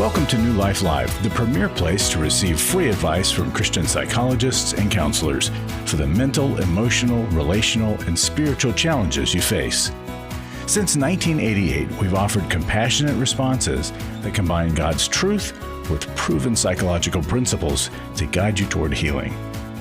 Welcome to New Life Live, the premier place to receive free advice from Christian psychologists and counselors for the mental, emotional, relational, and spiritual challenges you face. Since 1988, we've offered compassionate responses that combine God's truth with proven psychological principles to guide you toward healing.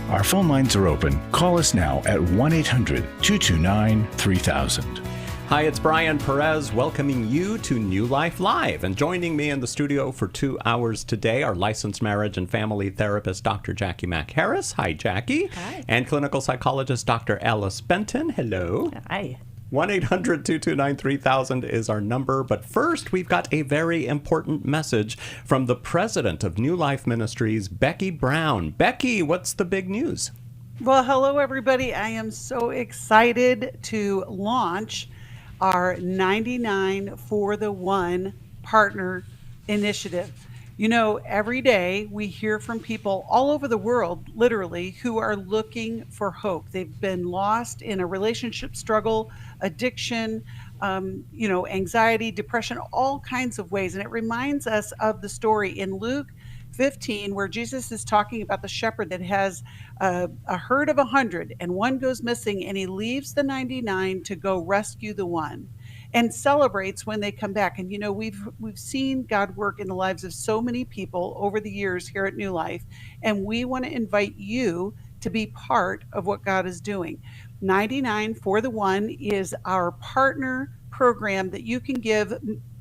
Our phone lines are open. Call us now at 1-800-229-3000. Hi, it's Brian Perez welcoming you to New Life Live. And joining me in the studio for 2 hours today are licensed marriage and family therapist Dr. Jacqui Mack-Harris. Hi, Jacqui. Hi. And clinical psychologist Dr. Alice Benton. Hello. Hi. 1-800-229-3000 is our number. But first, we've got a very important message from the president of New Life Ministries, Becky Brown. Becky, what's the big news? Well, hello, everybody. I am so excited to launch our 99 for the One partner initiative. You know, every day we hear from people all over the world, literally, who are looking for hope. They've been lost in a relationship struggle, addiction, anxiety, depression, all kinds of ways. And it reminds us of the story in Luke 15, where Jesus is talking about the shepherd that has a herd of 100 and one goes missing, and he leaves the 99 to go rescue the one and celebrates when they come back. And, you know, we've seen God work in the lives of so many people over the years here at New Life, and we want to invite you to be part of what God is doing. 99 for the One is our partner program that you can give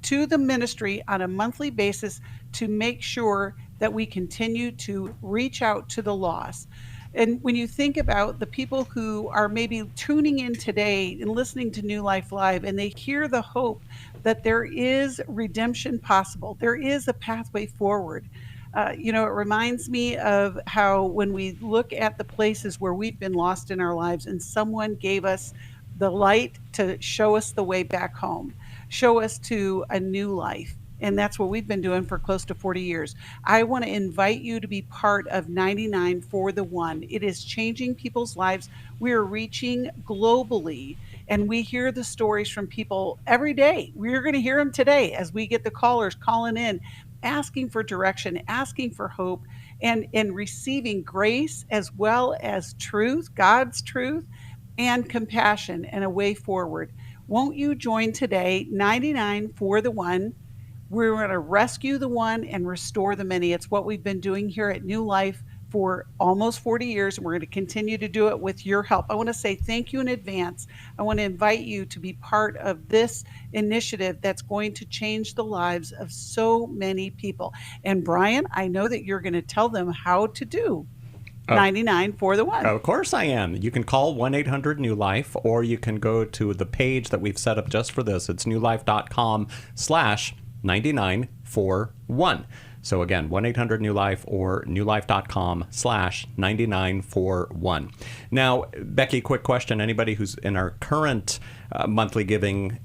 to the ministry on a monthly basis to make sure that we continue to reach out to the lost. And when you think about the people who are maybe tuning in today and listening to New Life Live, and they hear the hope that there is redemption possible, there is a pathway forward. It reminds me of how when we look at the places where we've been lost in our lives and someone gave us the light to show us the way back home, show us to a new life. And that's what we've been doing for close to 40 years. I want to invite you to be part of 99 for the One. It is changing people's lives. We are reaching globally, and we hear the stories from people every day. We're going to hear them today as we get the callers calling in, asking for direction, asking for hope, and receiving grace as well as truth, God's truth, and compassion and a way forward. Won't you join today, 99 for the One? We're going to rescue the one and restore the many. It's what we've been doing here at New Life for almost 40 years, and we're going to continue to do it with your help. I want to say thank you in advance. I want to invite you to be part of this initiative that's going to change the lives of so many people. And Brian, I know that you're going to tell them how to do 99 for the One. Of course I am. You can call 1-800-NEW-LIFE, or you can go to the page that we've set up just for this. It's newlife.com/9941. So again, 1-800-NEW-LIFE or newlife.com/9941. Now, Becky, quick question. Anybody who's in our current monthly giving,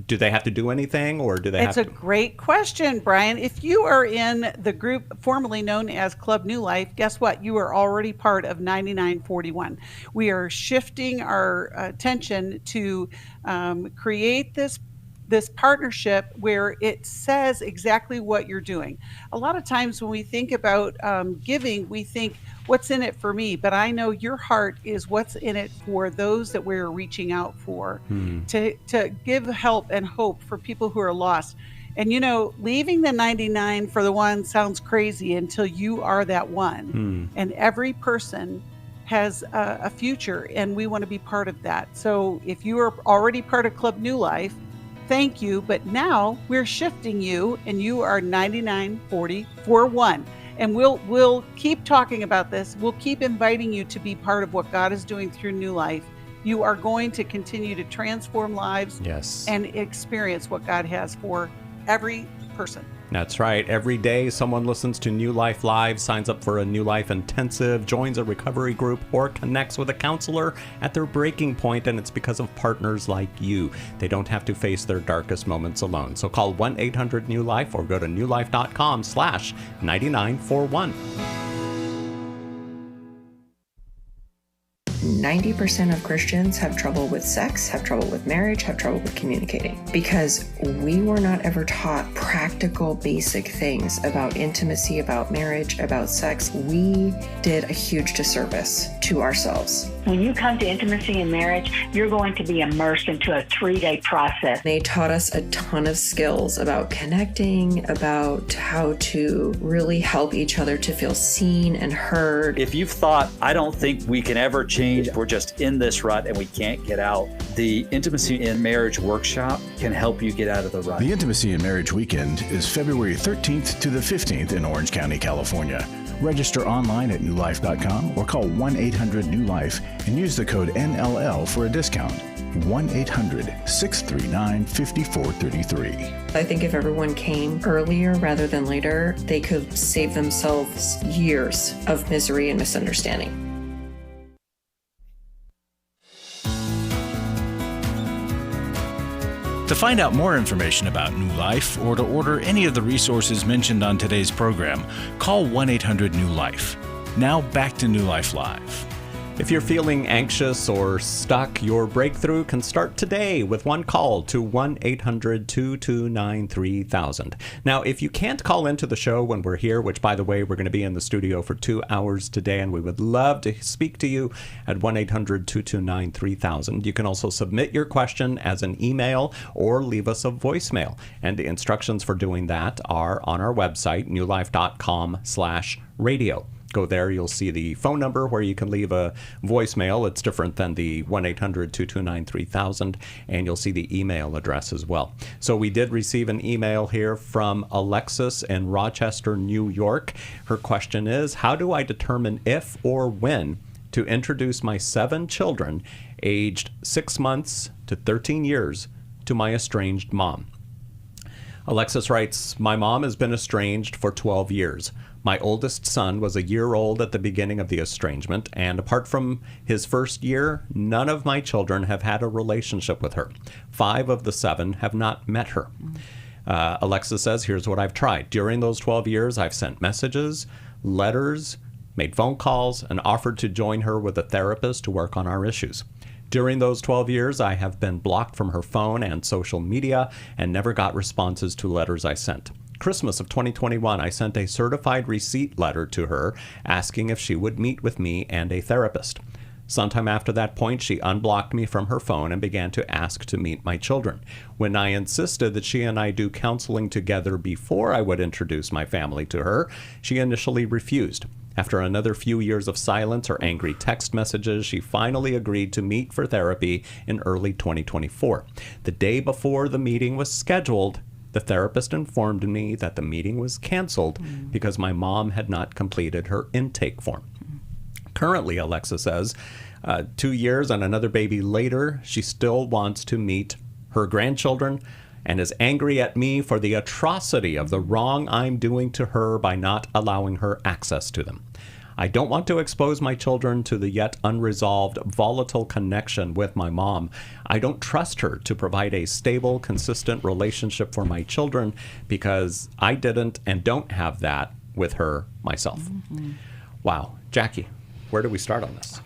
do they have to do anything, or do they have to? It's a great question, Brian. If you are in the group formerly known as Club New Life, guess what? You are already part of 9941. We are shifting our attention to create this partnership where it says exactly what you're doing. A lot of times when we think about giving, we think, what's in it for me? But I know your heart is what's in it for those that we're reaching out for, to give help and hope for people who are lost. And, you know, leaving the 99 for the one sounds crazy until you are that one. And every person has a future, and we want to be part of that. So if you are already part of Club New Life, thank you, but now we're shifting you, and you are 9941. And we'll keep talking about this. We'll keep inviting you to be part of what God is doing through New Life. You are going to continue to transform lives, yes, and experience what God has for every person. That's right. Every day someone listens to New Life Live, signs up for a New Life intensive, joins a recovery group, or connects with a counselor at their breaking point, and it's because of partners like you. They don't have to face their darkest moments alone. So call 1-800-NEW-LIFE or go to newlife.com/9941. 90% of Christians have trouble with sex, have trouble with marriage, have trouble with communicating, because we were not ever taught practical, basic things about intimacy, about marriage, about sex. We did a huge disservice to ourselves. When you come to intimacy and marriage, you're going to be immersed into a 3-day process. They taught us a ton of skills about connecting, about how to really help each other to feel seen and heard. If you've thought, I don't think we can ever change, we're just in this rut and we can't get out, the Intimacy in Marriage Workshop can help you get out of the rut. The Intimacy in Marriage Weekend is February 13th to the 15th in Orange County, California. Register online at newlife.com or call 1-800-NEW-LIFE and use the code NLL for a discount. 1-800-639-5433. I think if everyone came earlier rather than later, they could save themselves years of misery and misunderstanding. To find out more information about New Life or to order any of the resources mentioned on today's program, call 1-800-NEW-LIFE. Now back to New Life Live. If you're feeling anxious or stuck, your breakthrough can start today with one call to 1-800-229-3000. Now, if you can't call into the show when we're here, which, by the way, we're going to be in the studio for 2 hours today, and we would love to speak to you at 1-800-229-3000. You can also submit your question as an email or leave us a voicemail. And the instructions for doing that are on our website, newlife.com/radio. Go there, you'll see the phone number where you can leave a voicemail. It's different than the 1-800-229-3000, and you'll see the email address as well. So we did receive an email here from Alexis in Rochester, New York. Her question is, how do I determine if or when to introduce my 7 children aged 6 months to 13 years to my estranged mom? Alexis writes, my mom has been estranged for 12 years. My oldest son was a year old at the beginning of the estrangement, and apart from his first year, none of my children have had a relationship with her. 5 of the 7 have not met her. Alexis says, here's what I've tried. During those 12 years, I've sent messages, letters, made phone calls, and offered to join her with a therapist to work on our issues. During those 12 years, I have been blocked from her phone and social media and never got responses to letters I sent. Christmas of 2021, I sent a certified receipt letter to her asking if she would meet with me and a therapist. Sometime after that point, she unblocked me from her phone and began to ask to meet my children. When I insisted that she and I do counseling together before I would introduce my family to her, she initially refused. After another few years of silence or angry text messages, she finally agreed to meet for therapy in early 2024. The day before the meeting was scheduled, the therapist informed me that the meeting was canceled because my mom had not completed her intake form. Currently, Alexa says, 2 years and another baby later, she still wants to meet her grandchildren and is angry at me for the atrocity of the wrong I'm doing to her by not allowing her access to them. I don't want to expose my children to the yet unresolved, volatile connection with my mom. I don't trust her to provide a stable, consistent relationship for my children because I didn't and don't have that with her myself. Mm-hmm. Wow. Jacqui, where do we start on this?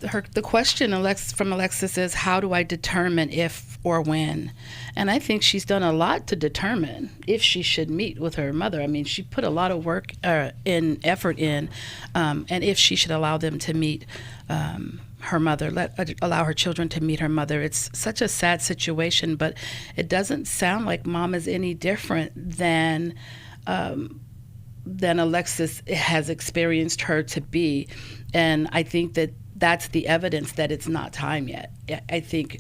The question from Alexis is, how do I determine if or when? And I think she's done a lot to determine if she should meet with her mother. I mean, she put a lot of work and effort in, and if she should allow them to meet her mother, allow her children to meet her mother. It's such a sad situation, but it doesn't sound like mom is any different than Alexis has experienced her to be. And I think that's the evidence that it's not time yet. I think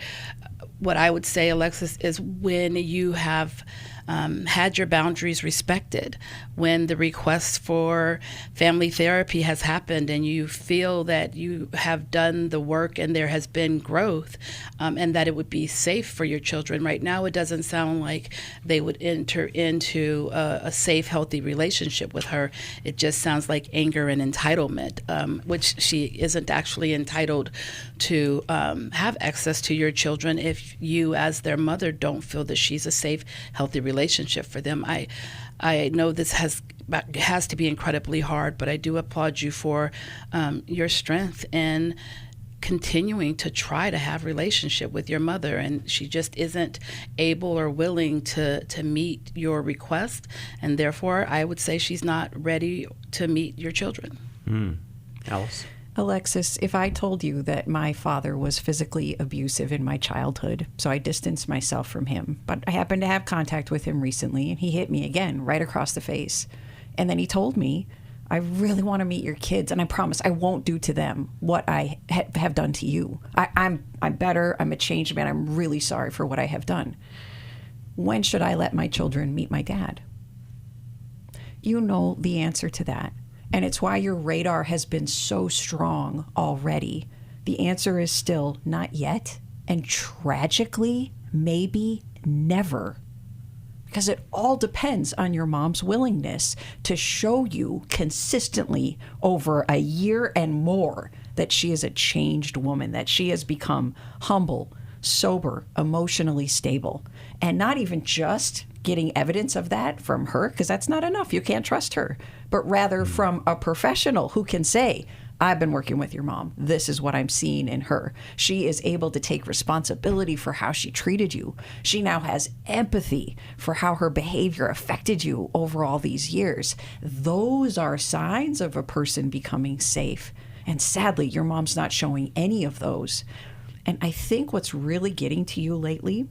what I would say, Alexis, is when you have had your boundaries respected, when the request for family therapy has happened and you feel that you have done the work and there has been growth, and that it would be safe for your children. Right now, it doesn't sound like they would enter into a safe, healthy relationship with her. It just sounds like anger and entitlement, which she isn't actually entitled to have access to your children if you, as their mother, don't feel that she's a safe, healthy relationship for them. I know this has to be incredibly hard, but I do applaud you for your strength in continuing to try to have relationship with your mother, and she just isn't able or willing to meet your request, and therefore I would say she's not ready to meet your children. Alice? Alexis, if I told you that my father was physically abusive in my childhood, so I distanced myself from him, but I happened to have contact with him recently, and he hit me again right across the face. And then he told me, I really want to meet your kids, and I promise I won't do to them what I have done to you. I'm better. I'm a changed man. I'm really sorry for what I have done. When should I let my children meet my dad? You know the answer to that. And it's why your radar has been so strong already. The answer is still not yet, and tragically, maybe never. Because it all depends on your mom's willingness to show you consistently over a year and more that she is a changed woman, that she has become humble, sober, emotionally stable, and not even just getting evidence of that from her, because that's not enough. You can't trust her, but rather from a professional who can say, I've been working with your mom. This is what I'm seeing in her. She is able to take responsibility for how she treated you. She now has empathy for how her behavior affected you over all these years. Those are signs of a person becoming safe. And sadly, your mom's not showing any of those. And I think what's really getting to you lately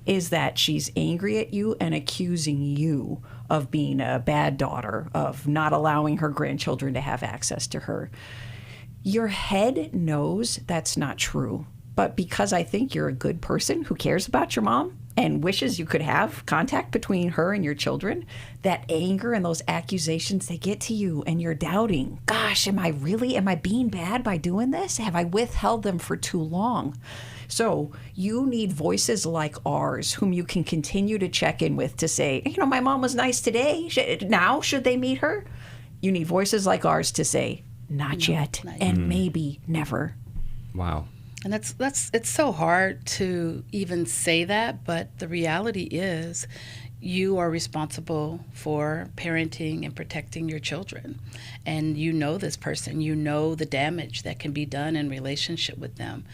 is that she's angry at you and accusing you of being a bad daughter, of not allowing her grandchildren to have access to her. Your head knows that's not true, but because I think you're a good person who cares about your mom and wishes you could have contact between her and your children, that anger and those accusations, they get to you and you're doubting, gosh, am I being bad by doing this? Have I withheld them for too long? So you need voices like ours whom you can continue to check in with to say, my mom was nice today. Now should they meet her? You need voices like ours to say, not yet, and maybe never. Wow. And it's so hard to even say that, but the reality is you are responsible for parenting and protecting your children. And you know this person, you know the damage that can be done in relationship with them.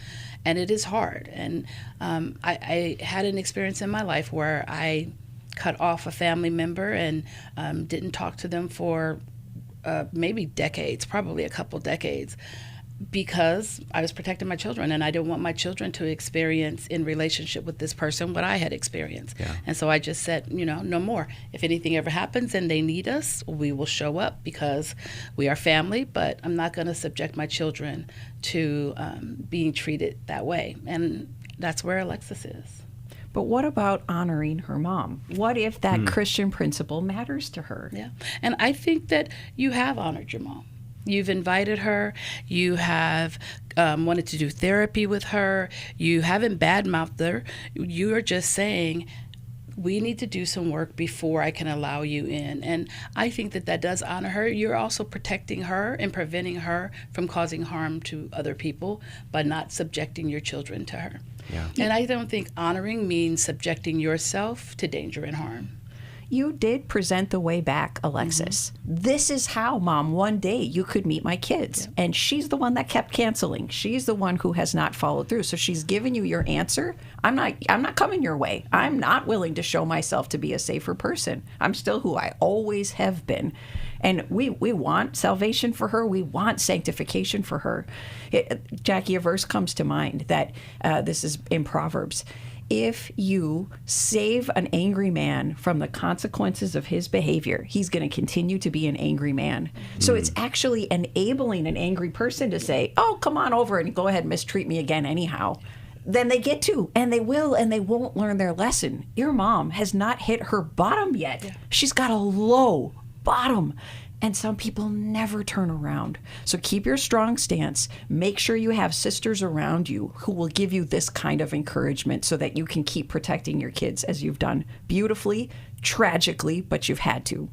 And it is hard. And I had an experience in my life where I cut off a family member and didn't talk to them for maybe decades, probably a couple decades, because I was protecting my children and I didn't want my children to experience in relationship with this person what I had experienced. Yeah. And so I just said, no more. If anything ever happens and they need us, we will show up because we are family, but I'm not going to subject my children to being treated that way. And that's where Alexis is. But what about honoring her mom? What if that Christian principle matters to her? Yeah. And I think that you have honored your mom. You've invited her. You have wanted to do therapy with her. You haven't badmouthed her. You are just saying, we need to do some work before I can allow you in. And I think that does honor her. You're also protecting her and preventing her from causing harm to other people by not subjecting your children to her. Yeah. And I don't think honoring means subjecting yourself to danger and harm. You did present the way back, Alexis. This is how, Mom, one day you could meet my kids. Yeah. And she's the one that kept canceling. She's the one who has not followed through. So she's given you your answer. I'm not coming your way. I'm not willing to show myself to be a safer person. I'm still who I always have been. And we want salvation for her. We want sanctification for her. Jacqui, a verse comes to mind that this is in Proverbs. If you save an angry man from the consequences of his behavior, he's going to continue to be an angry man. So it's actually enabling an angry person to say, oh, come on over and go ahead and mistreat me again anyhow. Then they get to, and they will, and they won't learn their lesson. Your mom has not hit her bottom yet. Yeah. She's got a low bottom. And some people never turn around. So keep your strong stance. Make sure you have sisters around you who will give you this kind of encouragement so that you can keep protecting your kids as you've done beautifully, tragically, but you've had to.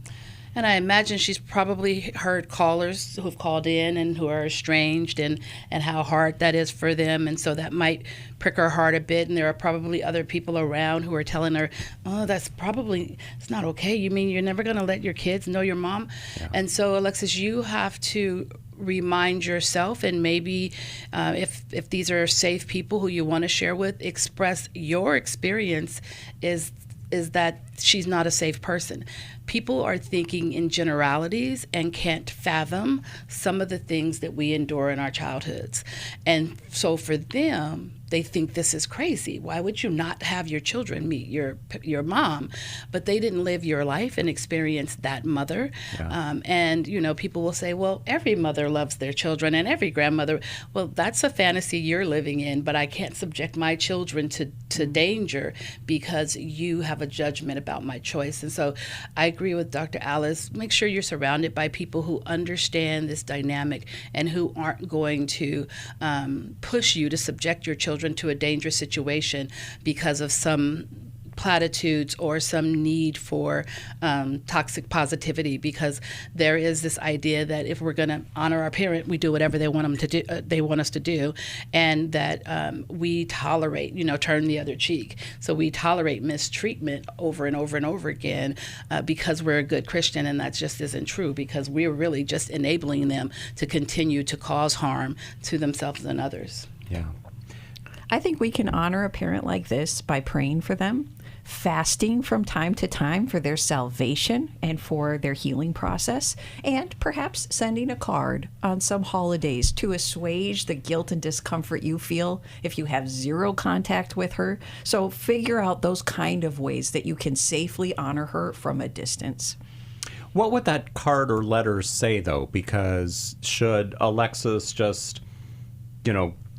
And I imagine she's probably heard callers who've called in and who are estranged and how hard that is for them. And so that might prick her heart a bit. And there are probably other people around who are telling her, oh, it's not okay. You mean you're never going to let your kids know your mom? Yeah. And so, Alexis, you have to remind yourself, and maybe if these are safe people who you want to share with, express your experience is that she's not a safe person. People are thinking in generalities and can't fathom some of the things that we endure in our childhoods. And so for them, they think this is crazy. Why would you not have your children meet your mom? But they didn't live your life and experience that mother. Yeah. And, people will say, well, every mother loves their children and every grandmother. Well, that's a fantasy you're living in, but I can't subject my children to danger because you have a judgment about my choice. And so I agree with Dr. Alice. Make sure you're surrounded by people who understand this dynamic and who aren't going to push you to subject your children to a dangerous situation because of some platitudes or some need for toxic positivity, because there is this idea that if we're going to honor our parent, we do whatever they want them to do. They want us to do, and that we tolerate, turn the other cheek. So we tolerate mistreatment over and over and over again because we're a good Christian, and that just isn't true, because we're really just enabling them to continue to cause harm to themselves and others. Yeah. I think we can honor a parent like this by praying for them, fasting from time to time for their salvation and for their healing process, and perhaps sending a card on some holidays to assuage the guilt and discomfort you feel if you have zero contact with her. So figure out those kind of ways that you can safely honor her from a distance. What would that card or letter say, though? Because should Alexis just,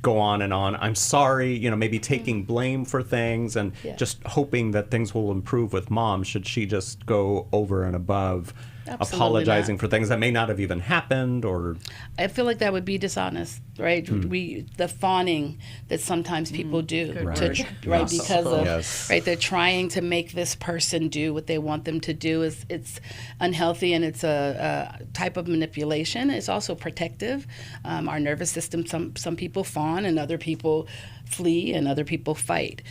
go on and on, I'm sorry, maybe taking blame for things and just hoping that things will improve with mom? Should she just go over and above apologizing for things that may not have even happened? Or I feel like that would be dishonest, right? The fawning that sometimes people do, because of they're trying to make this person do what they want them to do. It's unhealthy, and it's a type of manipulation. It's also protective. Our nervous system, some people fawn and other people flee and other people fight,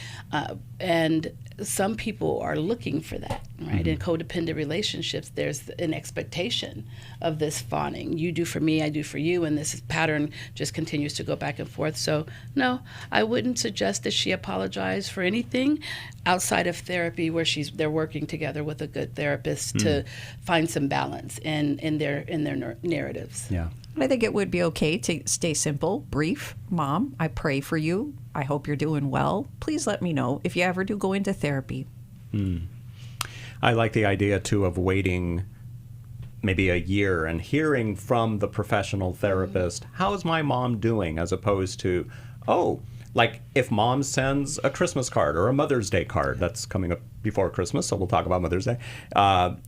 and some people are looking for that, right? In codependent relationships, there's an expectation of this fawning. You do for me, I do for you, and this pattern just continues to go back and forth. So no, I wouldn't suggest that she apologize for anything outside of therapy, where they're working together with a good therapist to find some balance in their narratives. Yeah. I think it would be okay to stay simple, brief. Mom, I pray for you. I hope you're doing well. Please let me know if you ever do go into therapy. I like the idea, too, of waiting maybe a year and hearing from the professional therapist, how's my mom doing, as opposed to, like if mom sends a Christmas card or a Mother's Day card, that's coming up before Christmas, so we'll talk about Mother's Day.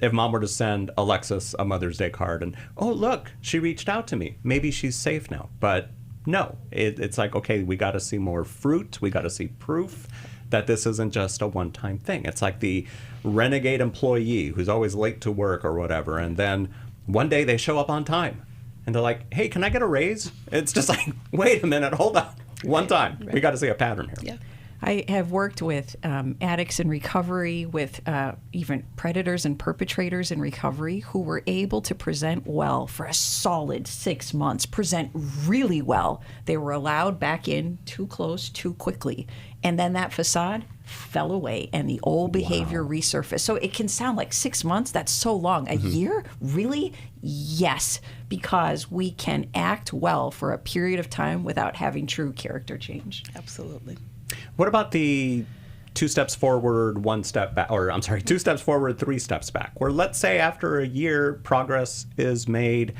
If mom were to send Alexis a Mother's Day card and, look, she reached out to me, maybe she's safe now. But no, it's like, okay, we got to see more fruit. We got to see proof that this isn't just a one-time thing. It's like the renegade employee who's always late to work or whatever, and then one day they show up on time and they're like, hey, can I get a raise? It's just like, wait a minute, hold on. One time. Right. We got to see a pattern here. Yeah. I have worked with addicts in recovery, with even predators and perpetrators in recovery who were able to present well for a solid 6 months, present really well. They were allowed back in too close, too quickly. And then that facade fell away and the old behavior resurfaced. So it can sound like 6 months. That's so long. A year? Really? Yes, because we can act well for a period of time without having true character change. Absolutely. What about the 2 steps forward, 1 step back, or 2 steps forward, 3 steps back, where let's say after a year progress is made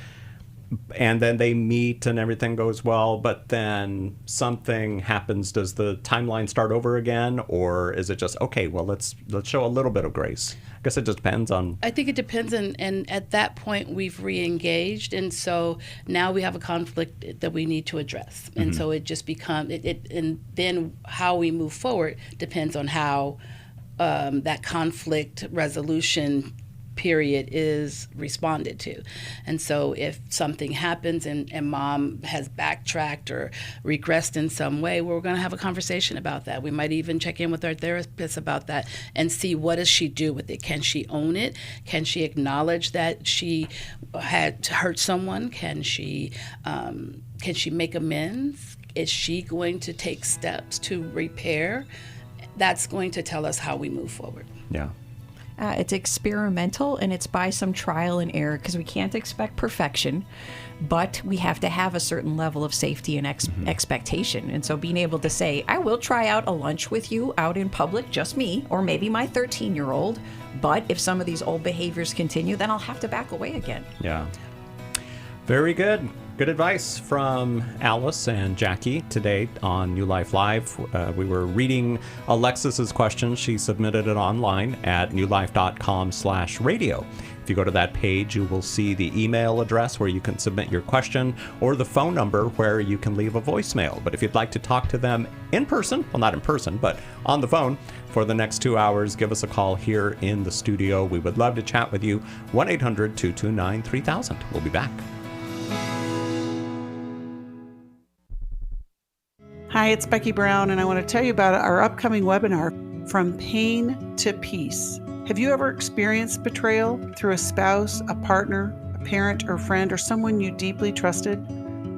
and then they meet and everything goes well, but then something happens. Does the timeline start over again, or is it just, okay, well, let's show a little bit of grace? I guess it just depends on... I think it depends, and at that point we've re-engaged, and so now we have a conflict that we need to address. And so it just becomes, and then how we move forward depends on how that conflict resolution period is responded to. And so if something happens and mom has backtracked or regressed in some way, we're going to have a conversation about that. We might even check in with our therapist about that and see what does she do with it. Can she own it? Can she acknowledge that she had hurt someone? Can she make amends? Is she going to take steps to repair? That's going to tell us how we move forward. Yeah. It's experimental, and it's by some trial and error, because we can't expect perfection, but we have to have a certain level of safety and expectation. And so being able to say, I will try out a lunch with you out in public, just me, or maybe my 13-year-old, but if some of these old behaviors continue, then I'll have to back away again. Yeah. Very good. Good advice from Alice and Jacqui today on New Life Live. We were reading Alexis's question. She submitted it online at newlife.com/radio. If you go to that page, you will see the email address where you can submit your question, or the phone number where you can leave a voicemail. But if you'd like to talk to them in person, well, not in person, but on the phone for the next 2 hours, give us a call here in the studio. We would love to chat with you. 1-800-229-3000. We'll be back. Hi, it's Becky Brown, and I want to tell you about our upcoming webinar, From Pain to Peace. Have you ever experienced betrayal through a spouse, a partner, a parent or friend, or someone you deeply trusted?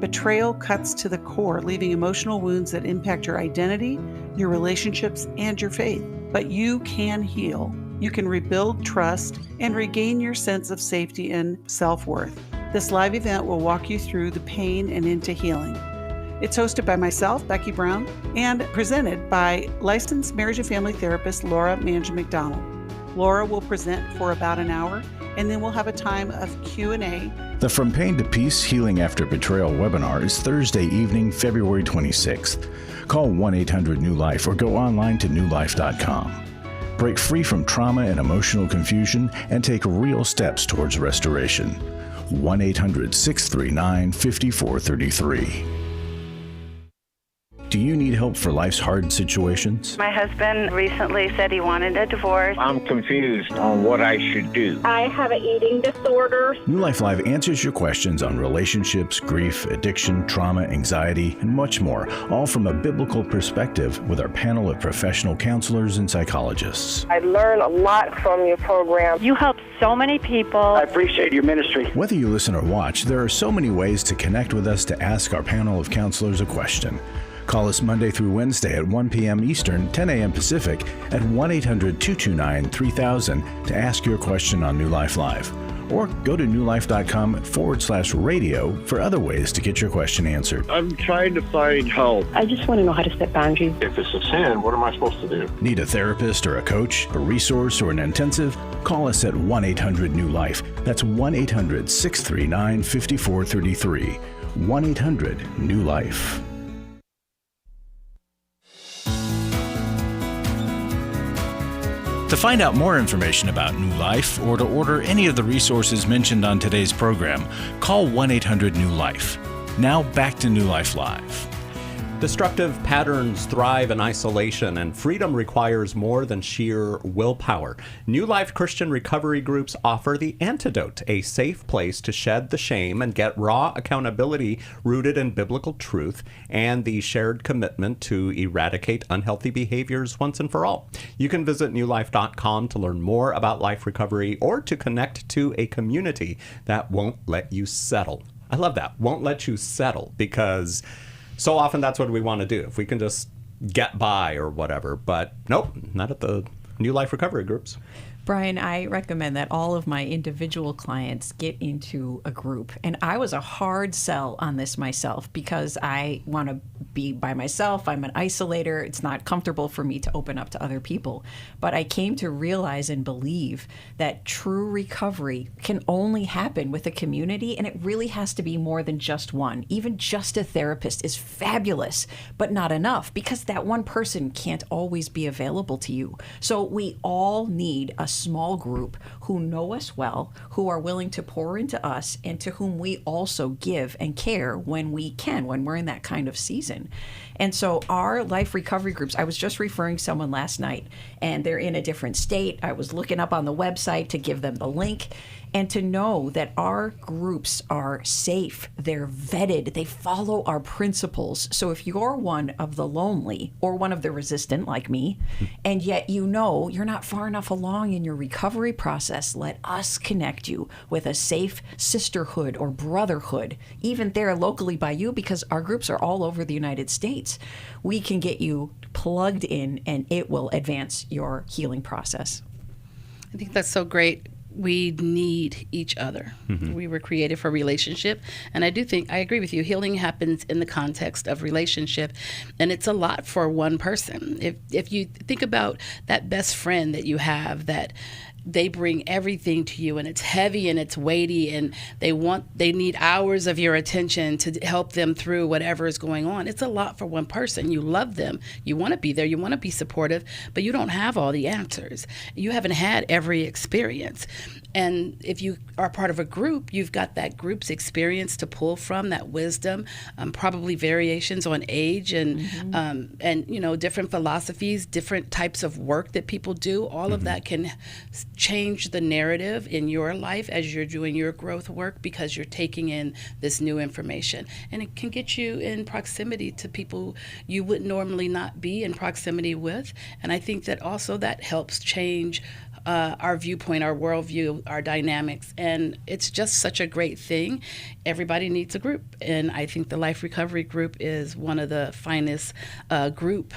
Betrayal cuts to the core, leaving emotional wounds that impact your identity, your relationships, and your faith. But you can heal. You can rebuild trust and regain your sense of safety and self-worth. This live event will walk you through the pain and into healing. It's hosted by myself, Becky Brown, and presented by licensed marriage and family therapist Laura Mangin-McDonald. Laura will present for about an hour, and then we'll have a time of Q&A. The From Pain to Peace Healing After Betrayal webinar is Thursday evening, February 26th. Call 1-800-NEW-LIFE or go online to newlife.com. Break free from trauma and emotional confusion and take real steps towards restoration. 1-800-639-5433. Do you need help for life's hard situations? My husband recently said he wanted a divorce. I'm confused on what I should do. I have an eating disorder. New Life Live answers your questions on relationships, grief, addiction, trauma, anxiety, and much more, all from a biblical perspective with our panel of professional counselors and psychologists. I learned a lot from your program. You help so many people. I appreciate your ministry. Whether you listen or watch, there are so many ways to connect with us to ask our panel of counselors a question. Call us Monday through Wednesday at 1 p.m. Eastern, 10 a.m. Pacific at 1-800-229-3000 to ask your question on New Life Live. Or go to newlife.com/radio for other ways to get your question answered. I'm trying to find help. I just want to know how to set boundaries. If it's a sin, what am I supposed to do? Need a therapist or a coach, a resource, or an intensive? Call us at 1-800-NEW-LIFE. That's 1-800-639-5433. 1-800-NEW-LIFE. To find out more information about New Life or to order any of the resources mentioned on today's program, call 1-800-NEW-LIFE. Now back to New Life Live. Destructive patterns thrive in isolation, and freedom requires more than sheer willpower. New Life Christian recovery groups offer the antidote, a safe place to shed the shame and get raw accountability rooted in biblical truth and the shared commitment to eradicate unhealthy behaviors once and for all. You can visit newlife.com to learn more about life recovery or to connect to a community that won't let you settle. I love that. Won't let you settle, because so often that's what we want to do. If we can just get by or whatever. But nope, not at the New Life Recovery groups. Brian, I recommend that all of my individual clients get into a group. And I was a hard sell on this myself because I want to be by myself. I'm an isolator. It's not comfortable for me to open up to other people. But I came to realize and believe that true recovery can only happen with a community, and it really has to be more than just one. Even just a therapist is fabulous, but not enough, because that one person can't always be available to you. So we all need a small group who know us well, who are willing to pour into us, and to whom we also give and care when we can, when we're in that kind of season. And so our life recovery groups, I was just referring to someone last night, and they're in a different state. I was looking up on the website to give them the link, and to know that our groups are safe, they're vetted, they follow our principles. So if you're one of the lonely or one of the resistant like me, and yet you know you're not far enough along in your recovery process, let us connect you with a safe sisterhood or brotherhood, even there locally by you, because our groups are all over the United States. We can get you plugged in, and it will advance your healing process. I think that's so great. We need each other. We were created for relationship. And I agree with you, healing happens in the context of relationship. And it's a lot for one person. If you think about that best friend that you have, that they bring everything to you, and it's heavy and it's weighty, and they need hours of your attention to help them through whatever is going on. It's a lot for one person. You love them. You want to be there. You want to be supportive, but you don't have all the answers. You haven't had every experience. And if you are part of a group, you've got that group's experience to pull from, that wisdom, probably variations on age and different philosophies, different types of work that people do. All of that can change the narrative in your life as you're doing your growth work, because you're taking in this new information. And it can get you in proximity to people you would normally not be in proximity with. And I think that also that helps change our viewpoint, our worldview, our dynamics. And it's just such a great thing. Everybody needs a group. And I think the Life Recovery Group is one of the finest group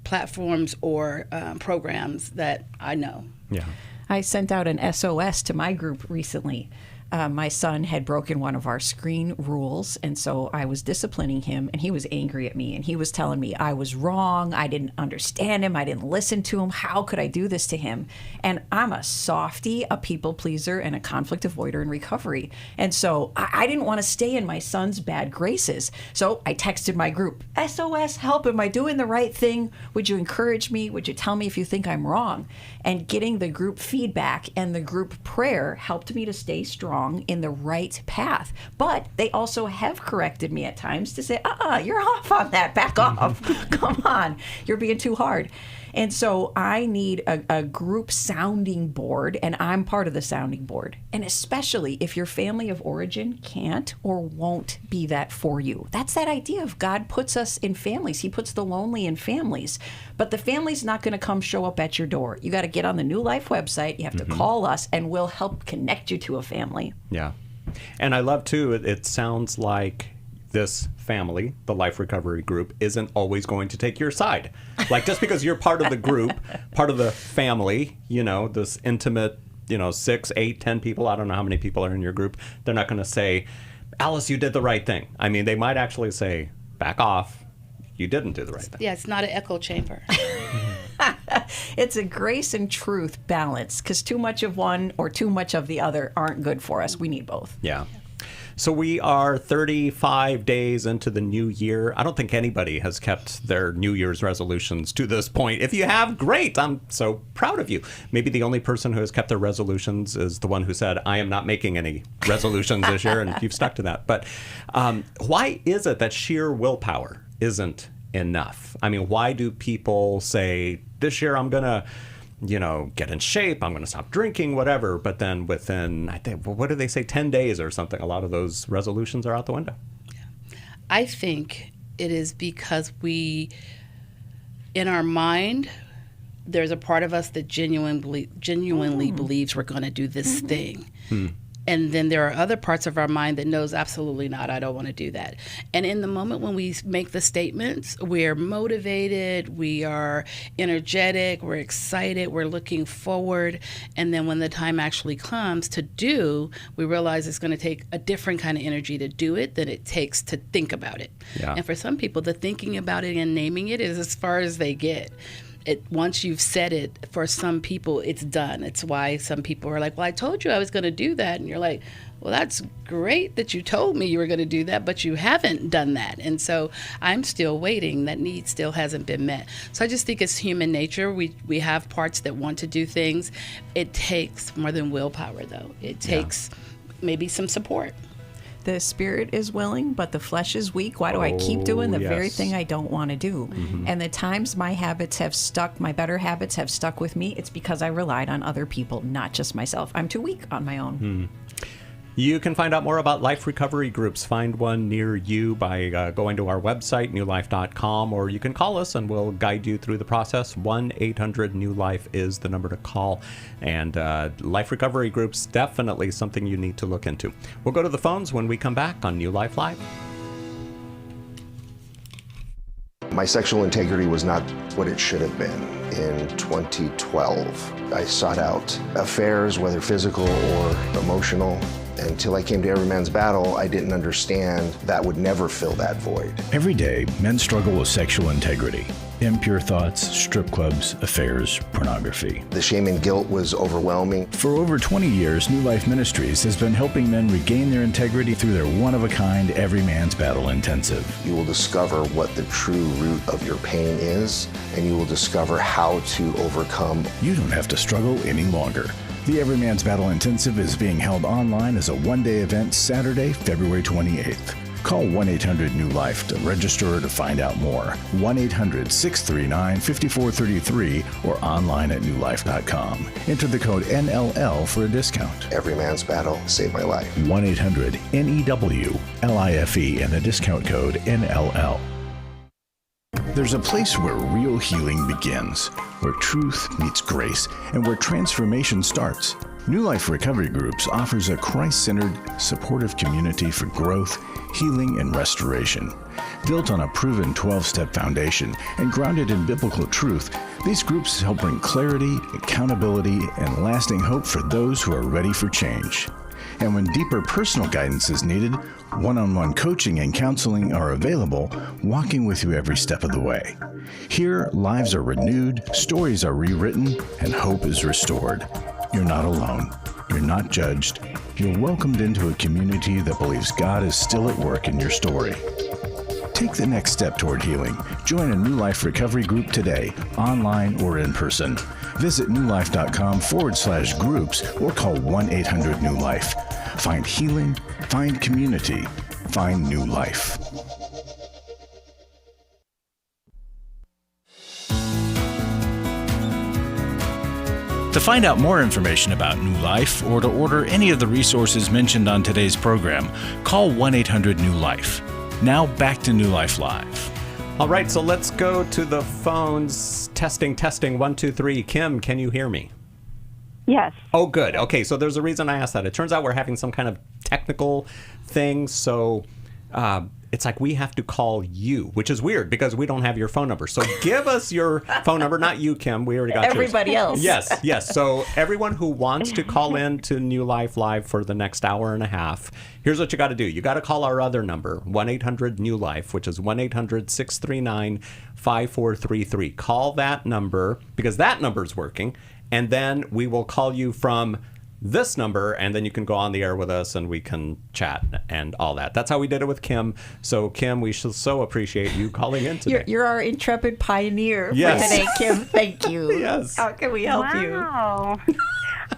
platforms or programs that I know. Yeah. I sent out an SOS to my group recently. My son had broken one of our screen rules, and so I was disciplining him, and he was angry at me, and he was telling me I was wrong, I didn't understand him, I didn't listen to him, how could I do this to him? And I'm a softie, a people pleaser, and a conflict avoider in recovery. And so I didn't want to stay in my son's bad graces. So I texted my group, SOS, help, am I doing the right thing? Would you encourage me? Would you tell me if you think I'm wrong? And getting the group feedback and the group prayer helped me to stay strong in the right path. But they also have corrected me at times to say, you're off on that, back off. Come on, you're being too hard. And so I need a group sounding board, and I'm part of the sounding board. And especially if your family of origin can't or won't be that for you. That's that idea of God puts us in families. He puts the lonely in families. But the family's not going to come show up at your door. You got to get on the New Life website. You have to call us, and we'll help connect you to a family. Yeah. And I love, too, it sounds like this family, the Life Recovery Group, isn't always going to take your side. Like, just because you're part of the group, part of the family, this intimate, 6, 8, 10 people, I don't know how many people are in your group, they're not going to say, Alice, you did the right thing. I mean, they might actually say, back off, you didn't do the right thing. Yeah, it's not an echo chamber. It's a grace and truth balance, because too much of one or too much of the other aren't good for us. We need both. Yeah. So we are 35 days into the new year. I don't think anybody has kept their New Year's resolutions to this point. If you have, great. I'm so proud of you. Maybe the only person who has kept their resolutions is the one who said, I am not making any resolutions this year, and you've stuck to that. But why is it that sheer willpower isn't enough? I mean, why do people say, this year I'm going to get in shape, I'm going to stop drinking, whatever. But then within, I think, what do they say, 10 days or something, a lot of those resolutions are out the window. Yeah. I think it is because in our mind, there's a part of us that genuinely believes we're going to do this thing. And then there are other parts of our mind that knows absolutely not, I don't want to do that. And in the moment when we make the statements, we're motivated, we are energetic, we're excited, we're looking forward. And then when the time actually comes to do, we realize it's going to take a different kind of energy to do it than it takes to think about it. Yeah. And for some people, the thinking about it and naming it is as far as they get. Once you've said it, for some people, it's done. It's why some people are like, well, I told you I was going to do that. And you're like, well, that's great that you told me you were going to do that, but you haven't done that. And so I'm still waiting. That need still hasn't been met. So I just think it's human nature. We have parts that want to do things. It takes more than willpower, though. It takes maybe some support. The spirit is willing, but the flesh is weak. Why do I keep doing the very thing I don't want to do? And the times my habits have stuck, my better habits have stuck with me, it's because I relied on other people, not just myself. I'm too weak on my own. You can find out more about life recovery groups. Find one near you by going to our website, newlife.com, or you can call us and we'll guide you through the process. 1-800-NEW-LIFE is the number to call. And life recovery groups, definitely something you need to look into. We'll go to the phones when we come back on New Life Live. My sexual integrity was not what it should have been. In 2012, I sought out affairs, whether physical or emotional. Until I came to Every Man's Battle, I didn't understand that would never fill that void. Every day, men struggle with sexual integrity. Impure thoughts, strip clubs, affairs, pornography. The shame and guilt was overwhelming. For over 20 years, New Life Ministries has been helping men regain their integrity through their one-of-a-kind Every Man's Battle Intensive. You will discover what the true root of your pain is, and you will discover how to overcome. You don't have to struggle any longer. The Every Man's Battle Intensive is being held online as a one-day event Saturday, February 28th. Call 1-800-NEW-LIFE to register or to find out more. 1-800-639-5433 or online at newlife.com. Enter the code NLL for a discount. Every Man's Battle saved my life. 1-800-NEWLIFE and the discount code NLL. There's a place where real healing begins, where truth meets grace, and where transformation starts. New Life Recovery Groups offers a Christ-centered, supportive community for growth, healing, and restoration. Built on a proven 12-step foundation and grounded in biblical truth, these groups help bring clarity, accountability, and lasting hope for those who are ready for change. And when deeper personal guidance is needed, one-on-one coaching and counseling are available, walking with you every step of the way. Here, lives are renewed, stories are rewritten, and hope is restored. You're not alone. You're not judged. You're welcomed into a community that believes God is still at work in your story. Take the next step toward healing. Join a New Life Recovery Group today, online or in person. Visit newlife.com/groups or call 1-800-NEW-LIFE. Find healing, find community, find new life. To find out more information about New Life or to order any of the resources mentioned on today's program, call 1-800-NEW-LIFE. Now back to New Life Live. All right, so let's go to the phones. Testing, 1, 2, 3. Kim, can you hear me? Yes. Oh, good. Okay, so there's a reason I asked that. It turns out we're having some kind of technical thing, so it's like we have to call you, which is weird because we don't have your phone number. So give us your phone number. Not you, Kim. We already got Everybody yours. else. Yes. So everyone who wants to call in to New Life Live for the next hour and a half, here's what you got to do. You got to call our other number, 1-800-NEW-LIFE, which is 1-800-639-5433. Call that number because that number is working, and then we will call you from this number, and then you can go on the air with us and we can chat and all that. That's how we did it with Kim. So Kim, we should so appreciate you calling in today. You're our intrepid pioneer Yes. for today, Kim. Thank you. Yes. How can we help Wow.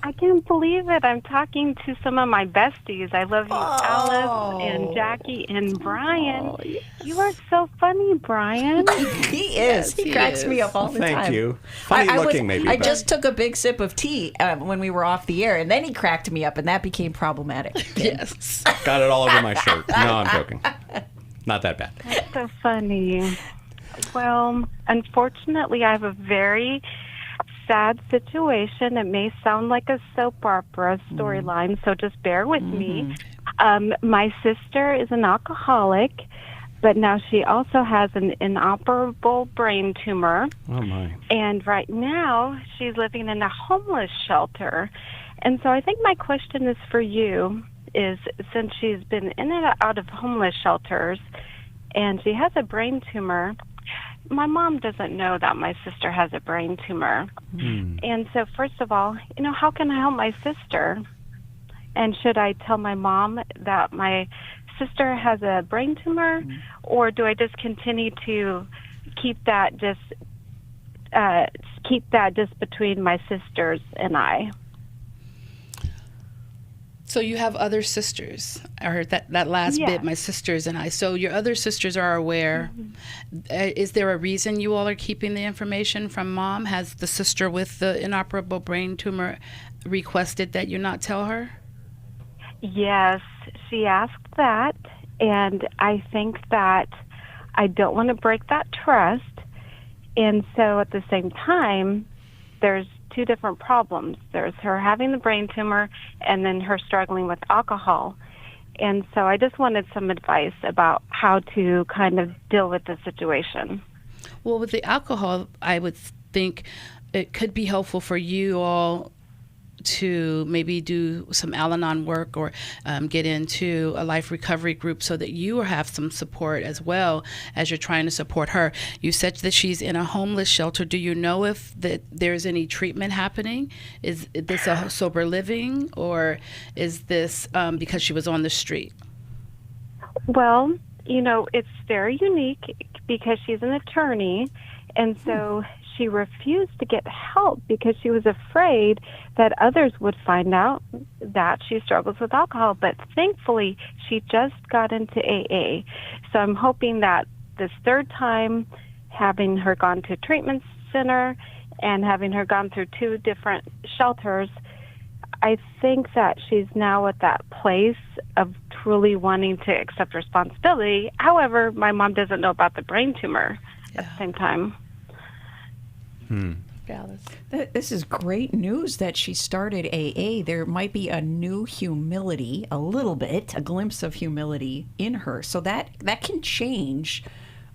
I can't believe it. I'm talking to some of my besties. I love you, Alice and Jackie and Brian. You are so funny, Brian. He is. He cracks me up all the time. Thank you. Funny looking, maybe. I but- just took a big sip of tea when we were off the air, and then he cracked me up, and that became problematic. Yes. Got it all over my shirt. No, I'm joking. Not that bad. That's so funny. Well, unfortunately, I have a very sad situation. It may sound like a soap opera storyline, so just bear with me. My sister is an alcoholic, but now she also has an inoperable brain tumor. Oh, my. And right now, she's living in a homeless shelter. And so I think my question is for you is, since she's been in and out of homeless shelters and she has a brain tumor, my mom doesn't know that my sister has a brain tumor. And so first of all, how can I help my sister? And should I tell my mom that my sister has a brain tumor, or do I just continue to keep that just between my sisters and I? So you have other sisters. I heard that last bit, my sisters and I. So your other sisters are aware. Is there a reason you all are keeping the information from Mom? Has the sister with the inoperable brain tumor requested that you not tell her? Yes, she asked that, and I think that I don't want to break that trust. And so at the same time, there's two different problems. There's her having the brain tumor and then her struggling with alcohol. And so I just wanted some advice about how to kind of deal with the situation. Well, with the alcohol, I would think it could be helpful for you all to maybe do some Al-Anon work or get into a life recovery group so that you have some support as well as you're trying to support her. You said that she's in a homeless shelter. Do you know if there's any treatment happening? Is this a sober living, or is this because she was on the street? Well, it's very unique because she's an attorney, and so she refused to get help because she was afraid that others would find out that she struggles with alcohol. But thankfully, she just got into AA. So I'm hoping that this third time, having her gone to a treatment center and having her gone through 2 different shelters, I think that she's now at that place of truly wanting to accept responsibility. However, my mom doesn't know about the brain tumor at the same time. Dallas. This is great news that she started AA. There might be a new humility, a little bit, a glimpse of humility in her. So that can change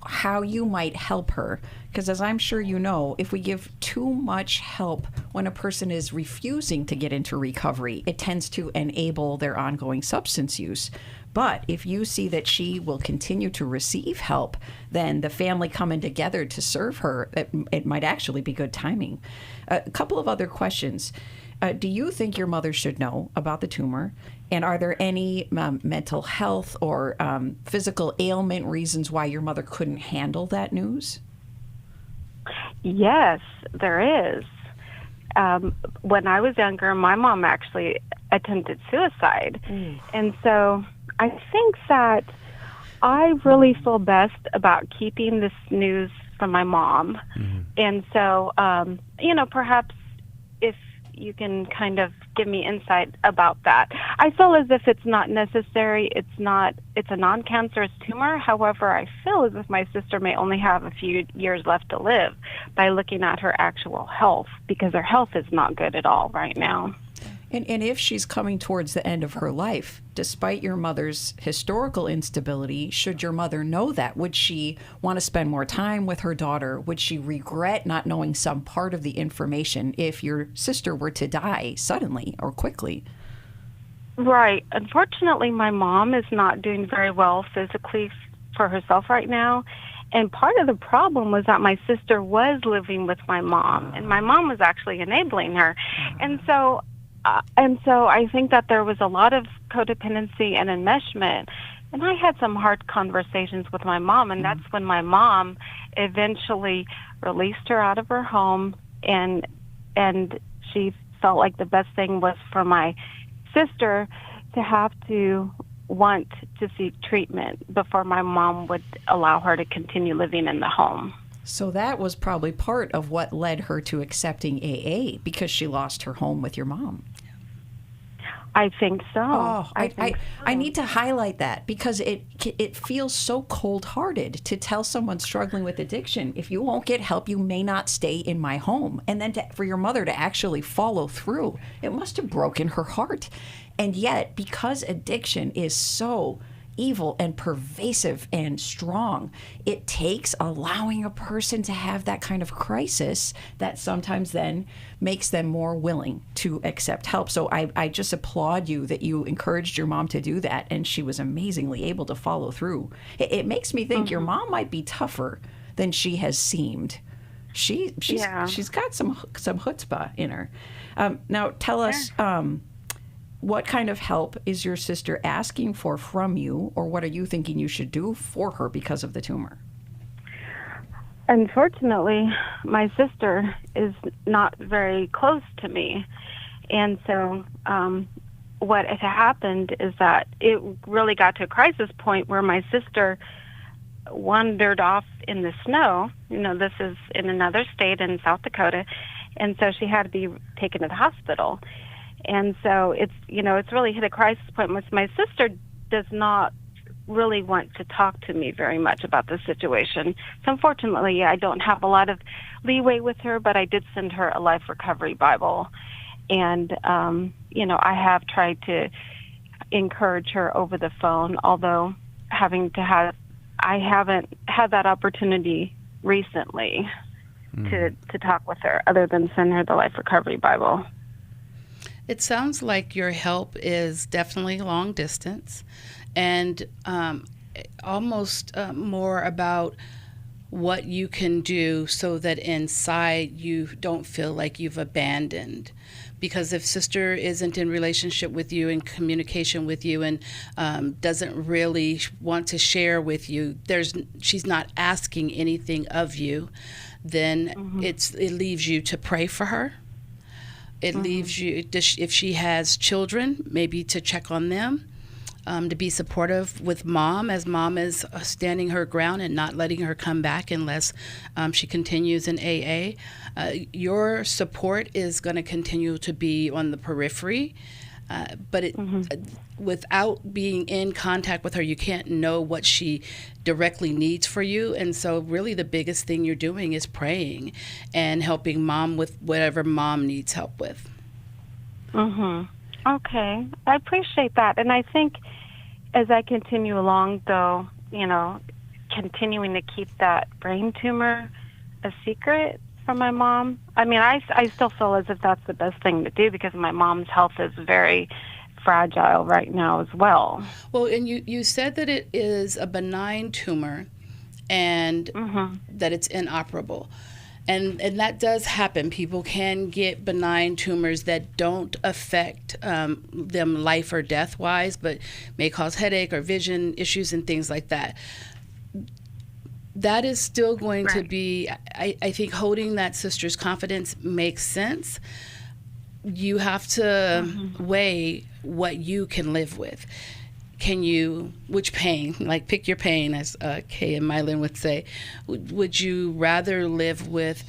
how you might help her. Because as I'm sure you know, if we give too much help when a person is refusing to get into recovery, it tends to enable their ongoing substance use. But if you see that she will continue to receive help, then the family coming together to serve her, it might actually be good timing. A couple of other questions. Do you think your mother should know about the tumor? And are there any mental health or physical ailment reasons why your mother couldn't handle that news? Yes, there is. When I was younger, my mom actually attempted suicide. And so I think that I really feel best about keeping this news from my mom. And so, perhaps if you can kind of give me insight about that. I feel as if it's not necessary. It's a non-cancerous tumor. However, I feel as if my sister may only have a few years left to live by looking at her actual health, because her health is not good at all right now. And if she's coming towards the end of her life, despite your mother's historical instability, should your mother know that? Would she want to spend more time with her daughter? Would she regret not knowing some part of the information if your sister were to die suddenly or quickly? Right. Unfortunately, my mom is not doing very well physically for herself right now. And part of the problem was that my sister was living with my mom, and my mom was actually enabling her. And so I think that there was a lot of codependency and enmeshment. And I had some hard conversations with my mom, and that's when my mom eventually released her out of her home, and she felt like the best thing was for my sister to have to want to seek treatment before my mom would allow her to continue living in the home. So that was probably part of what led her to accepting AA, because she lost her home with your mom. I think so. Oh, I need to highlight that, because it feels so cold-hearted to tell someone struggling with addiction, if you won't get help, you may not stay in my home. And then for your mother to actually follow through, it must have broken her heart. And yet, because addiction is so evil and pervasive and strong, it takes allowing a person to have that kind of crisis that sometimes then makes them more willing to accept help. So I just applaud you that you encouraged your mom to do that, and she was amazingly able to follow through. It makes me think your mom might be tougher than she has seemed. She's got some chutzpah in her. Now tell us, What kind of help is your sister asking for from you, or what are you thinking you should do for her because of the tumor? Unfortunately, my sister is not very close to me. And so what had happened is that it really got to a crisis point where my sister wandered off in the snow. This is in another state in South Dakota. And so she had to be taken to the hospital. And so it's really hit a crisis point. My sister does not really want to talk to me very much about the situation. So unfortunately, I don't have a lot of leeway with her, but I did send her a Life Recovery Bible. And, I have tried to encourage her over the phone, although I haven't had that opportunity recently to talk with her other than send her the Life Recovery Bible. It sounds like your help is definitely long distance and almost more about what you can do so that inside you don't feel like you've abandoned. Because if sister isn't in relationship with you, in communication with you, and doesn't really want to share with you, she's not asking anything of you, then it leaves you to pray for her. It leaves you, if she has children, maybe to check on them, to be supportive with mom, as mom is standing her ground and not letting her come back unless she continues in AA. Your support is going to continue to be on the periphery, but without being in contact with her, you can't know what she directly needs for you. And so really the biggest thing you're doing is praying and helping mom with whatever mom needs help with. Okay. I appreciate that. And I think as I continue along, though, continuing to keep that brain tumor a secret from my mom, I still feel as if that's the best thing to do because my mom's health is very fragile right now as well. Well, and you said that it is a benign tumor and that it's inoperable. And that does happen. People can get benign tumors that don't affect them life or death-wise, but may cause headache or vision issues and things like that. That is still going to be, I think, holding that sister's confidence makes sense. You have to weigh what you can live with. Which pain, like pick your pain, as Kay and Mylin would say. Would you rather live with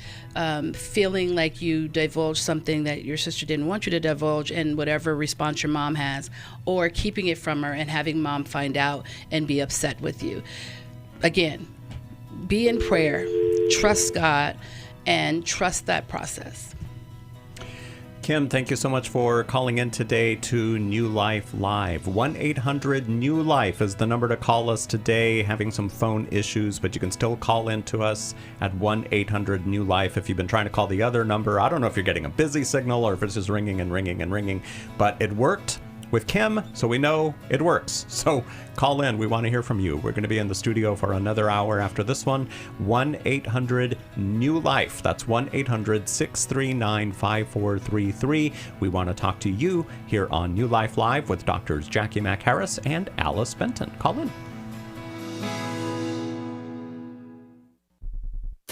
feeling like you divulged something that your sister didn't want you to divulge and whatever response your mom has, or keeping it from her and having mom find out and be upset with you? Again, be in prayer, trust God, and trust that process. Kim, thank you so much for calling in today to New Life Live. 1-800-NEW-LIFE is the number to call us today, having some phone issues, but you can still call in to us at 1-800-NEW-LIFE. If you've been trying to call the other number, I don't know if you're getting a busy signal or if it's just ringing and ringing and ringing, but it worked with Kim, so we know it works. So call in. We want to hear from you. We're going to be in the studio for another hour after this one. 1-800-NEW-LIFE. That's 1-800-639-5433. We want to talk to you here on New Life Live with Doctors Jacqui Mack-Harris and Alice Benton. Call in.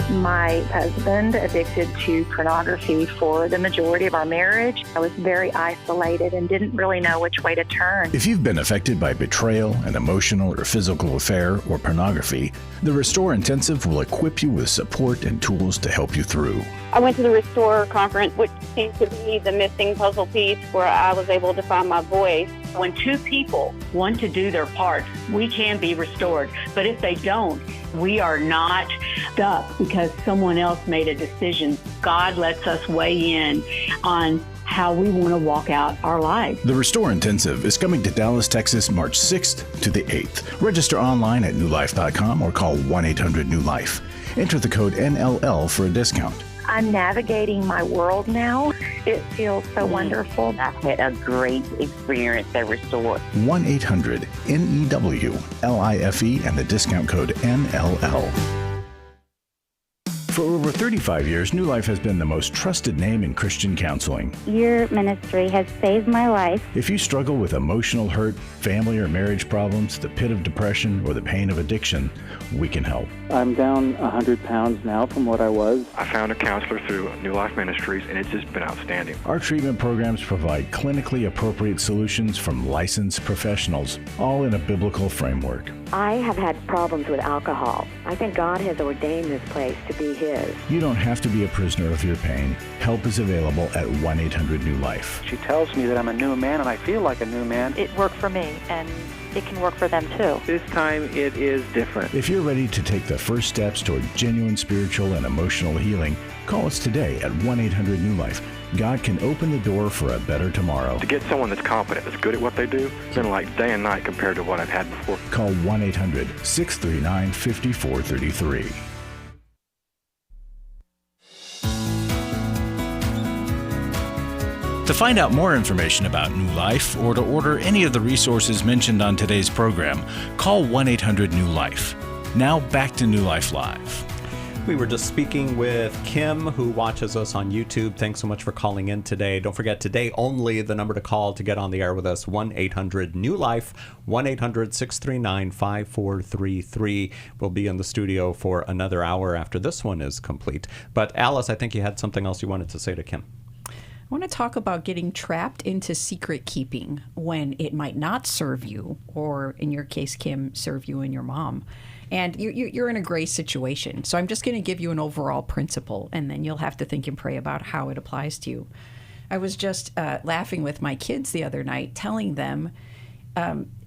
My husband addicted to pornography for the majority of our marriage. I was very isolated and didn't really know which way to turn. If you've been affected by betrayal, an emotional or physical affair, or pornography, the Restore Intensive will equip you with support and tools to help you through. I went to the Restore conference, which seemed to be the missing puzzle piece where I was able to find my voice. When two people want to do their part, we can be restored. But if they don't, we are not stuck because someone else made a decision. God lets us weigh in on how we want to walk out our lives. The Restore Intensive is coming to Dallas, Texas, March 6th to the 8th. Register online at newlife.com or call 1-800-NEW-LIFE. Enter the code NLL for a discount. I'm navigating my world now. It feels so wonderful. I've had a great experience at Restore. 1-800-NEWLIFE and the discount code NLL. For over 35 years, New Life has been the most trusted name in Christian counseling. Your ministry has saved my life. If you struggle with emotional hurt, family or marriage problems, the pit of depression, or the pain of addiction, we can help. I'm down 100 pounds now from what I was. I found a counselor through New Life Ministries, and it's just been outstanding. Our treatment programs provide clinically appropriate solutions from licensed professionals, all in a biblical framework. I have had problems with alcohol. I think God has ordained this place to be His. You don't have to be a prisoner of your pain. Help is available at 1-800-NEW-LIFE. She tells me that I'm a new man, and I feel like a new man. It worked for me, and it can work for them too. This time it is different. If you're ready to take the first steps toward genuine spiritual and emotional healing, call us today at 1-800-NEW-LIFE. God can open the door for a better tomorrow. To get someone that's competent, that's good at what they do, it's been like day and night compared to what I've had before. Call 1-800-639-5433. To find out more information about New Life or to order any of the resources mentioned on today's program, call 1-800-NEW-LIFE. Now back to New Life Live. We were just speaking with Kim, who watches us on YouTube. Thanks so much for calling in today. Don't forget, today only, the number to call to get on the air with us, 1-800-NEW-LIFE, 1-800-639-5433. We'll be in the studio for another hour after this one is complete. But Alice, I think you had something else you wanted to say to Kim. I want to talk about getting trapped into secret keeping when it might not serve you, or in your case, Kim, serve you and your mom. And you're in a gray situation. So I'm just going to give you an overall principle, and then you'll have to think and pray about how it applies to you. I was just laughing with my kids the other night, telling them,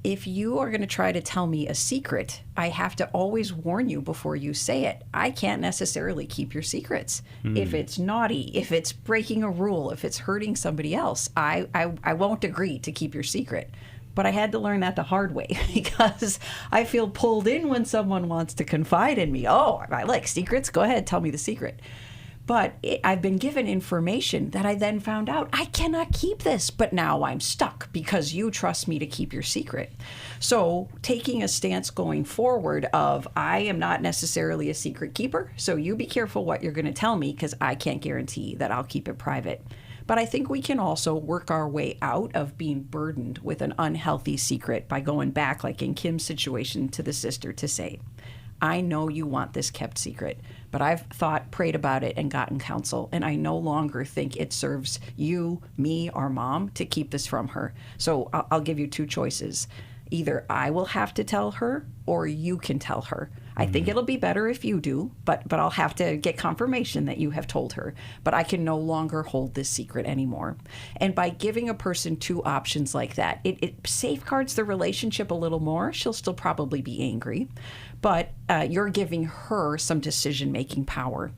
if you are going to try to tell me a secret, I have to always warn you before you say it. I can't necessarily keep your secrets. If it's naughty, if it's breaking a rule, if it's hurting somebody else, I won't agree to keep your secret. But I had to learn that the hard way because I feel pulled in when someone wants to confide in me. Oh, I like secrets? Go ahead, tell me the secret. But I've been given information that I then found out I cannot keep this, but now I'm stuck because you trust me to keep your secret. So taking a stance going forward of I am not necessarily a secret keeper, so you be careful what you're going to tell me because I can't guarantee that I'll keep it private. But I think we can also work our way out of being burdened with an unhealthy secret by going back, like in Kim's situation, to the sister to say, I know you want this kept secret, but I've thought, prayed about it, and gotten counsel, and I no longer think it serves you, me, or mom to keep this from her. So I'll give you two choices. Either I will have to tell her or you can tell her. I think it'll be better if you do, but I'll have to get confirmation that you have told her. But I can no longer hold this secret anymore. And by giving a person two options like that, it safeguards the relationship a little more. She'll still probably be angry, but you're giving her some decision-making power.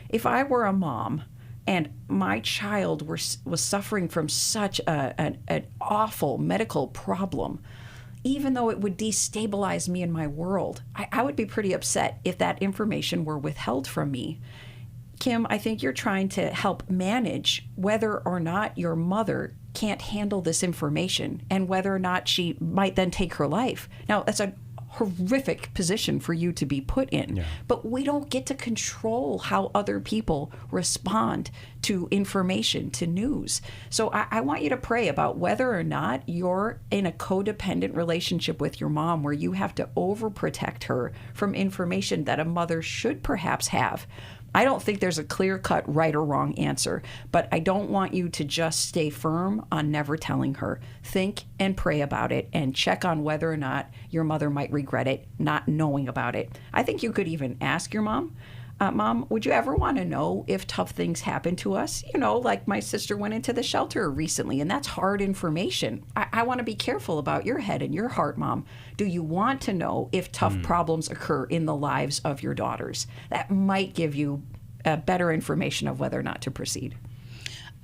If I were a mom and my child was suffering from such an awful medical problem, even though it would destabilize me and my world, I would be pretty upset if that information were withheld from me. Kim, I think you're trying to help manage whether or not your mother can't handle this information and whether or not she might then take her life. Now, that's a horrific position for you to be put in. Yeah. But we don't get to control how other people respond to information, to news. So I want you to pray about whether or not you're in a codependent relationship with your mom where you have to overprotect her from information that a mother should perhaps have. I don't think there's a clear-cut right or wrong answer, but I don't want you to just stay firm on never telling her. Think and pray about it and check on whether or not your mother might regret it, not knowing about it. I think you could even ask your mom, Mom, would you ever want to know if tough things happen to us? You know, like my sister went into the shelter recently, and that's hard information. I want to be careful about your head and your heart, Mom. Do you want to know if tough problems occur in the lives of your daughters? That might give you better information of whether or not to proceed.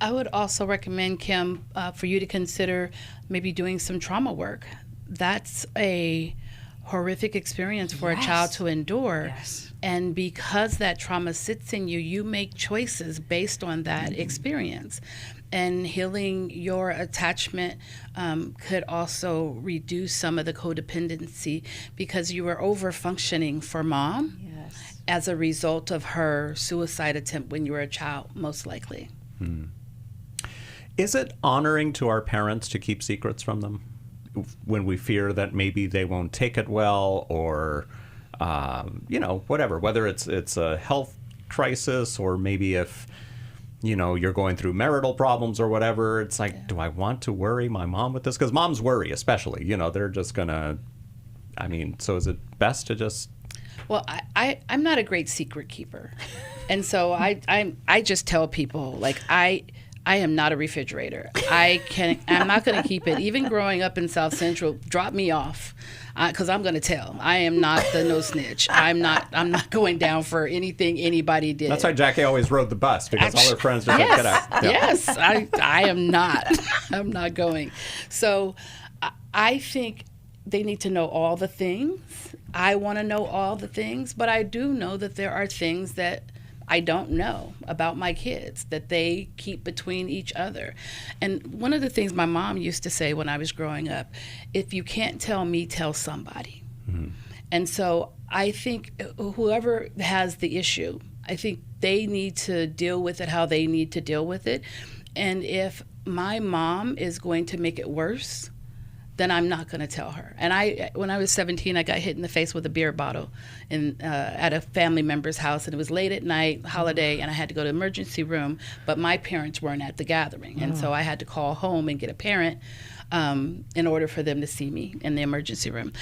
I would also recommend, Kim, for you to consider maybe doing some trauma work. That's a horrific experience for a child to endure. Yes. And because that trauma sits in you, you make choices based on that experience. And healing your attachment could also reduce some of the codependency because you were over functioning for mom. as a result of her suicide attempt when you were a child, most likely. Is it honoring to our parents to keep secrets from them when we fear that maybe they won't take it well, or whatever, whether it's a health crisis, or maybe if you're going through marital problems or whatever, it's like, do I want to worry my mom with this? Because moms worry, especially, they're just gonna, so is it best to just... Well, I'm not a great secret keeper. And so I just tell people, like, I am not a refrigerator. I'm not going to keep it. Even growing up in South Central, drop me off, because I'm going to tell. I am not the no snitch. I'm not going down for anything anybody did. That's why Jacqui always rode the bus, because all her friends just like, get out. Yeah. Yes, I am not. I'm not going. So I think they need to know all the things. I want to know all the things, but I do know that there are things that I don't know about my kids that they keep between each other. And one of the things my mom used to say when I was growing up, if you can't tell me, tell somebody. Mm-hmm. And so I think whoever has the issue, I think they need to deal with it how they need to deal with it. And if my mom is going to make it worse, then I'm not going to tell her. And when I was 17, I got hit in the face with a beer bottle at a family member's house, and it was late at night, holiday, and I had to go to the emergency room, but my parents weren't at the gathering. And so I had to call home and get a parent in order for them to see me in the emergency room.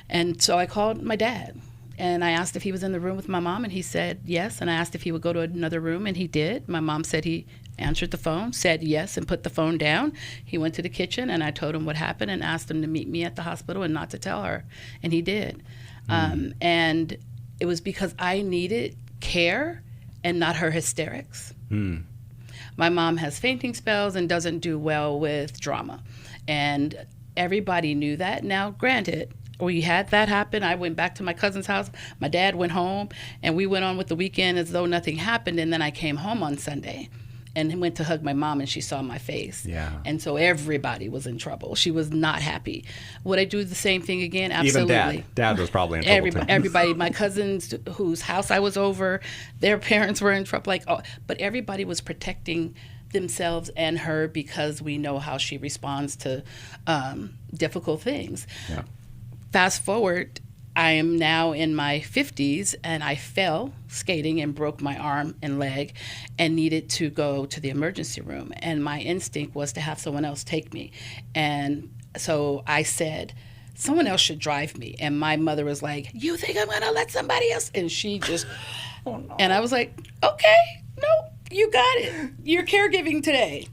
And so I called my dad, and I asked if he was in the room with my mom, and he said yes. And I asked if he would go to another room, and he did. My mom said he answered the phone, said yes, and put the phone down. He went to the kitchen, and I told him what happened and asked him to meet me at the hospital and not to tell her. And he did. And it was because I needed care and not her hysterics. My mom has fainting spells and doesn't do well with drama. And everybody knew that. Now, granted, we had that happen. I went back to my cousin's house. My dad went home, and we went on with the weekend as though nothing happened. And then I came home on Sunday and went to hug my mom, and she saw my face. Yeah. And so everybody was in trouble. She was not happy. Would I do the same thing again? Absolutely. Even Dad was probably in trouble too. Everybody, my cousins whose house I was over, their parents were in trouble. But everybody was protecting themselves and her because we know how she responds to difficult things. Yeah. Fast forward, I am now in my 50s, and I fell skating and broke my arm and leg and needed to go to the emergency room. And my instinct was to have someone else take me. And so I said, someone else should drive me. And my mother was like, you think I'm going to let somebody else? And she just, and I was like, okay, no, you got it. You're caregiving today.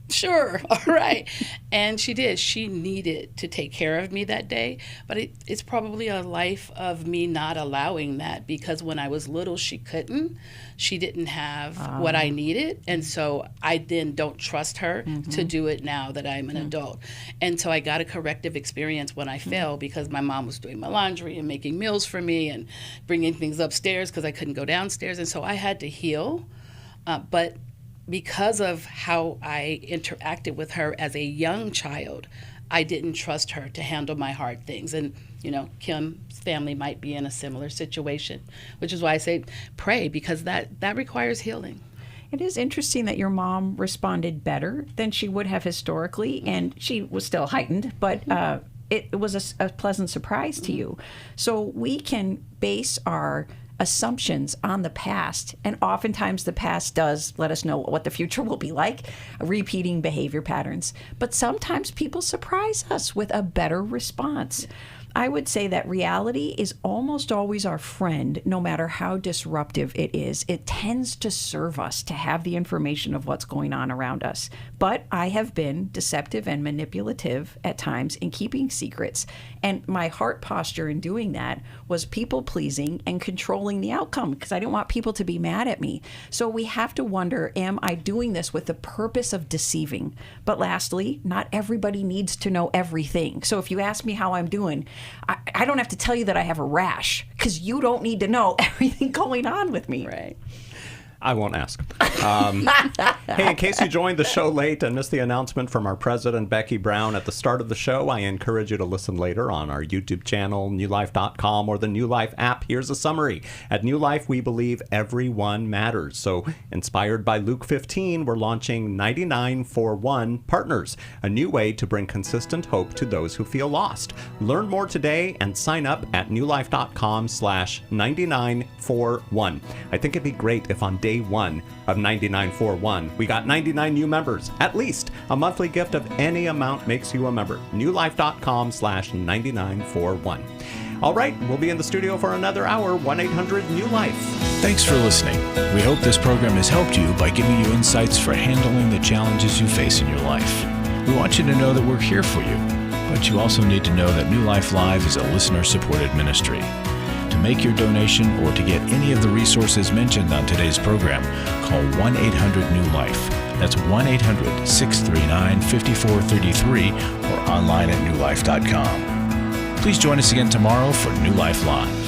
Sure, all right. And she did. She needed to take care of me that day. But it's probably a life of me not allowing that, because when I was little, she couldn't. She didn't have what I needed. And so I then don't trust her to do it now that I'm an adult. And so I got a corrective experience when I fell, because my mom was doing my laundry and making meals for me and bringing things upstairs because I couldn't go downstairs. And so I had to heal. But because of how I interacted with her as a young child, I didn't trust her to handle my hard things. And, Kim's family might be in a similar situation, which is why I say pray, because that requires healing. It is interesting that your mom responded better than she would have historically, and she was still heightened, but it was a pleasant surprise to you. So we can base our assumptions on the past, and oftentimes the past does let us know what the future will be like, repeating behavior patterns. But sometimes people surprise us with a better response. I would say that reality is almost always our friend, no matter how disruptive it is. It tends to serve us to have the information of what's going on around us. But I have been deceptive and manipulative at times in keeping secrets. And my heart posture in doing that was people-pleasing and controlling the outcome, because I didn't want people to be mad at me. So we have to wonder, am I doing this with the purpose of deceiving? But lastly, not everybody needs to know everything. So if you ask me how I'm doing, I don't have to tell you that I have a rash, because you don't need to know everything going on with me. Right. I won't ask. Hey, in case you joined the show late and missed the announcement from our president, Becky Brown, at the start of the show, I encourage you to listen later on our YouTube channel, newlife.com, or the New Life app. Here's a summary. At New Life, we believe everyone matters. So, inspired by Luke 15, we're launching 9941 Partners, a new way to bring consistent hope to those who feel lost. Learn more today and sign up at newlife.com/9941. I think it'd be great if on day one of 9941, we got 99 new members. At least a monthly gift of any amount makes you a member. newlife.com/9941. All right, we'll be in the studio for another hour. 1-800-NEW-LIFE. Thanks for listening. We hope this program has helped you by giving you insights for handling the challenges you face in your life. We want you to know that we're here for you, but you also need to know that New Life Live is a listener-supported ministry. To make your donation or to get any of the resources mentioned on today's program, call 1-800-NEW-LIFE. That's 1-800-639-5433 or online at newlife.com. Please join us again tomorrow for New Life Live.